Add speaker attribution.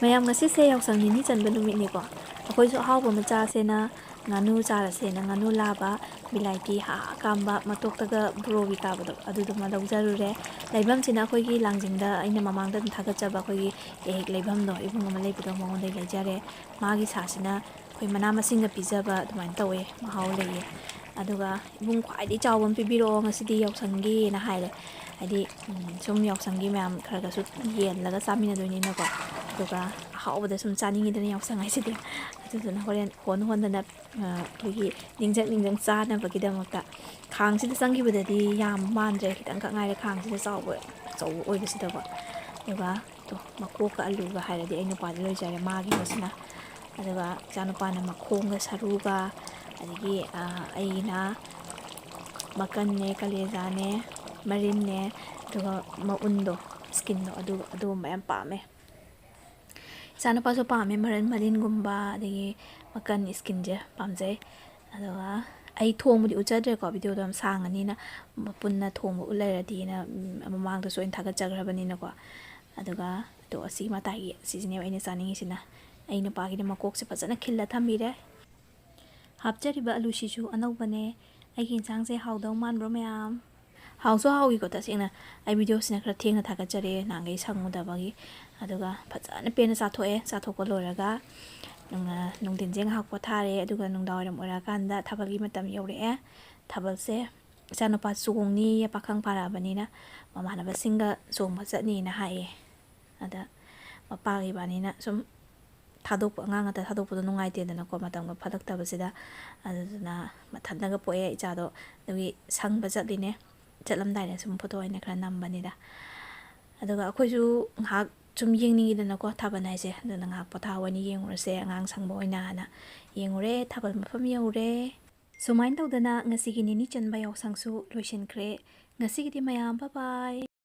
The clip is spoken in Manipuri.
Speaker 1: ꯃꯌꯥꯝ ꯉꯁꯤꯁꯦ ꯌꯥꯎꯁꯪ ꯅꯤꯅꯤ ꯆꯟꯕ ꯅꯨꯃꯤꯠꯅꯤꯀꯣ ꯑꯩꯈꯣꯏꯁꯨ ꯑꯍꯥꯎꯕ ꯑꯃ ꯆꯥꯁꯦꯅ ꯉꯥꯅꯨ ꯆꯥꯔꯁꯦꯅ ꯉꯥꯅꯨ ꯂꯥꯕ ꯕꯤꯂꯥꯏꯇꯤ ꯀꯥꯝꯕ ꯃꯇꯣꯛꯇꯒ ꯕ꯭ꯔꯣꯒꯤ ꯀꯥꯕꯗꯣ ꯑꯗꯨꯗꯨꯃ ꯂꯧꯖꯔꯨꯔꯦ ꯂꯩꯐꯝꯁꯤꯅ ꯑꯩꯈꯣꯏꯒꯤ ꯂꯥꯡꯖꯤꯡꯗ ꯑꯩꯅ ꯃꯃꯥꯡꯗ ꯑꯗꯨꯝ ꯊꯥꯒꯠꯆꯕ ꯑꯩꯈꯣꯏꯒꯤ ꯍꯦꯛ ꯂꯩꯐꯝꯗꯣ ꯏꯕꯨꯡ ꯑꯃ ꯂꯩꯕꯗꯣ ꯃꯉꯣꯟꯗꯩ ꯂꯩꯖꯔꯦ ꯃꯥꯒꯤ ꯁꯥꯁꯤꯅ ꯑꯩꯈꯣꯏ ꯃꯅꯥ ꯃꯁꯤꯡꯒ ꯄꯤꯖꯕ ꯑꯗꯨꯃꯥꯏꯅ ꯇꯧꯋꯦ ꯃꯍꯥꯎ ꯂꯩꯌꯦ ꯑꯗꯨꯒ ꯏꯕꯨꯡ ꯈ꯭ꯋꯥꯏꯗꯒꯤ ꯆꯥꯎꯕ ꯑꯃ ꯄꯤꯕꯤꯔꯛꯑꯣ ꯉꯁꯤꯗꯤ ꯌꯥꯎꯁꯪꯒꯤꯅ ꯍꯥꯏꯔꯦ ꯍꯥꯏꯗꯤ ꯁꯨꯝ ꯌꯥꯎꯁꯪꯒꯤ ꯃꯌꯥꯝ ꯈꯔꯒꯁꯨ ꯌꯦꯜꯂꯒ ꯆꯥꯃꯤꯟꯅꯗꯣꯏꯅꯤꯅꯀꯣ ꯑꯗꯨꯒ ꯑꯍꯥꯎꯕꯗ ꯁꯨꯝ ꯆꯥꯅꯤꯡꯉꯤꯗꯅ ꯌꯥꯎꯁꯪ ꯍꯥꯏꯁꯤꯗꯤ ꯑꯗꯨꯗꯨꯅ ꯍꯣꯔꯦꯟ ꯍꯣꯟꯗꯅ ꯑꯩꯈꯣꯏꯒꯤ ꯅꯤꯡꯖꯪ ꯆꯥꯅꯕꯒꯤꯗꯃꯛꯇ ꯈꯥꯡꯁꯤꯗ ꯆꯪꯈꯤꯕꯗꯗꯤ ꯌꯥꯝ ꯃꯥꯟꯗ꯭ꯔꯦ ꯈꯤꯇꯪꯈꯛ ꯉꯥꯏꯔꯦ ꯈꯥꯡꯁꯤꯗ ꯆꯥꯎꯕ ꯑꯆꯧꯕ ꯑꯣꯏꯕꯁꯤꯗꯀꯣ ꯑꯗꯨꯒ ꯃꯀꯣꯛꯀ ꯑꯂꯨꯒ ꯍꯥꯏꯔꯗꯤ ꯑꯩ ꯅꯨꯄꯥꯗꯤ ꯂꯣꯏꯖꯔꯦ ꯃꯥꯒꯤꯕꯁꯤꯅ ꯑꯗꯨꯒ ꯏꯆꯥꯅꯨꯄꯥꯅ ꯃꯈꯣꯡꯒ ꯁꯔꯨꯒ ꯑꯗꯒꯤ ꯑꯩꯅ ꯃꯀꯟꯅꯦ ꯀꯂꯦꯖꯥꯅꯦ ꯃꯔꯤꯟꯅꯦ ꯑꯗꯨꯒ ꯃꯎꯟꯗꯣ ꯁ꯭ꯀꯤꯟꯗꯣ ꯑꯗꯨꯒꯨꯝꯕ ꯌꯥꯝ ꯄꯥꯝꯃꯦ ꯏꯆꯥꯅꯨꯄꯥꯁꯨ ꯄꯥꯝꯃꯦ ꯃꯔꯤꯟꯒꯨꯝꯕ ꯑꯗꯒꯤ ꯃꯀꯟ ꯁ꯭ꯀꯤꯟꯁꯦ ꯄꯥꯝꯖꯩ ꯑꯗꯨꯒ ꯑꯩ ꯊꯣꯡꯕꯗꯤ ꯎꯠꯆꯗ꯭ꯔꯦꯀꯣ ꯚꯤꯗꯤꯑꯣꯗꯣ ꯌꯥꯝ ꯁꯥꯡꯉꯅꯤꯅ ꯄꯨꯟꯅ ꯊꯣꯡꯕ ꯎꯠꯂꯩꯔꯗꯤꯅ ꯃꯃꯥꯡꯗꯁꯨ ꯑꯩꯅ ꯊꯥꯒꯠꯆꯈ꯭ꯔꯕꯅꯤꯅꯀꯣ ꯑꯗꯨꯒ ꯑꯁꯤ ꯃꯇꯥꯏꯒꯤ ꯑꯁꯤꯁꯤꯅꯦꯕ ꯑꯩꯅ ꯆꯥꯅꯤꯡꯉꯤꯁꯤꯅ ꯑꯩ ꯅꯨꯄꯥꯒꯤꯗꯤ ꯃꯀꯣꯛꯁꯦ ꯐꯖꯅ ꯈꯤꯜꯂ ꯊꯝꯕꯤꯔꯦ ꯍꯥꯞꯆꯔꯤꯕ ꯑꯂꯨꯁꯤꯁꯨ ꯑꯅꯧꯕꯅꯦ ꯑꯩꯒꯤ ꯌꯦꯟꯁꯥꯡꯁꯦ ꯍꯥꯎꯗꯧ ꯃꯥꯟꯕ꯭ꯔꯣ ꯃꯌꯥꯝ ꯍꯥꯎꯁꯨ ꯍꯥꯎꯏꯀꯣ ꯇꯁꯦꯡꯅ ꯑꯩ ꯚꯤꯗꯤꯑꯣꯁꯤꯅ ꯈꯔ ꯊꯦꯡꯅ ꯊꯥꯒꯠꯆꯔꯦ ꯅꯍꯥꯟꯈꯩ ꯁꯪꯉꯨꯗꯕꯒꯤ ꯑꯗꯨꯒ ꯐꯖꯅ ꯄꯦꯟꯅ ꯆꯥꯊꯣꯛꯑꯦ ꯆꯥꯊꯣꯛꯄ ꯂꯣꯏꯔꯒ ꯅꯨꯡꯊꯤꯟꯁꯦ ꯉꯥꯏꯍꯥꯛ ꯄꯣꯊꯥꯔꯦ ꯑꯗꯨꯒ ꯅꯨꯡꯗꯥꯡꯋꯥꯏꯔꯝ ꯑꯣꯏꯔꯛꯀꯥꯟꯗ ꯊꯥꯕꯜꯒꯤ ꯃꯇꯝ ꯌꯧꯔꯛꯑꯦ ꯊꯥꯕꯜꯁꯦ ꯏꯆꯥꯅꯨꯄꯥ ꯆꯣꯡꯅꯤꯌꯦ ꯄꯥꯈꯪ ꯐꯥꯔꯛꯑꯕꯅꯤꯅ ꯃꯃꯥꯟꯅꯕꯁꯤꯡꯒ ꯆꯣꯡꯕ ꯆꯠꯅꯤꯅ ꯍꯥꯏꯌꯦ ꯑꯗ ꯃꯄꯥꯒ ꯏꯕꯥꯅꯤꯅ ꯁꯨꯝ ꯊꯥꯗꯣꯛꯄ ꯑꯉꯥꯡ ꯉꯥꯛꯇ ꯊꯥꯗꯣꯛꯄꯗꯣ ꯅꯨꯡꯉꯥꯏꯇꯦꯗꯅꯀꯣ ꯃꯇꯝꯒ ꯐꯠꯂꯛꯇꯕꯁꯤꯗ ꯑꯗꯨꯗꯨꯅ ꯃꯊꯟꯇꯒ ꯄꯣꯛꯑꯦ ꯏꯆꯥꯗꯣ ꯑꯗꯨꯒꯤ ꯁꯪꯕ ꯆꯠꯂꯤꯅꯦ ꯆꯠꯂꯝꯗꯥꯏꯗ ꯁꯨꯝ ꯐꯣꯇꯣ ꯑꯣꯏꯅ ꯈꯔ ꯅꯝꯕꯅꯤꯗ ꯑꯗꯨꯒ ꯑꯩꯈꯣꯏꯁꯨ ꯉꯥꯏꯍꯥꯛ ꯁꯨꯝ ꯌꯦꯡꯅꯤꯡꯉꯤꯗꯅꯀꯣ ꯊꯥꯕꯜ ꯍꯥꯏꯁꯦ ꯑꯗꯨꯅ ꯉꯥꯏꯍꯥꯛ ꯄꯣꯊꯥ ꯑꯣꯏꯅ ꯌꯦꯡꯉꯨꯔꯁꯦ ꯑꯉꯥꯡ ꯁꯪꯕ ꯑꯣꯏꯅꯅ ꯌꯦꯡꯉꯨꯔꯦ ꯊꯥꯕꯜ ꯃꯐꯝ ꯌꯧꯔꯦ ꯁꯨꯃꯥꯏꯅ ꯇꯧꯗꯅ ꯉꯁꯤꯒꯤ ꯅꯤꯅꯤ ꯆꯟꯕ ꯌꯥꯎꯁꯪꯁꯨ ꯂꯣꯏꯁꯤꯟꯈ꯭ꯔꯦ ꯉꯁꯤꯒꯤꯗꯤ ꯃꯌꯥꯝ ꯕꯥꯏ ꯕꯥꯏ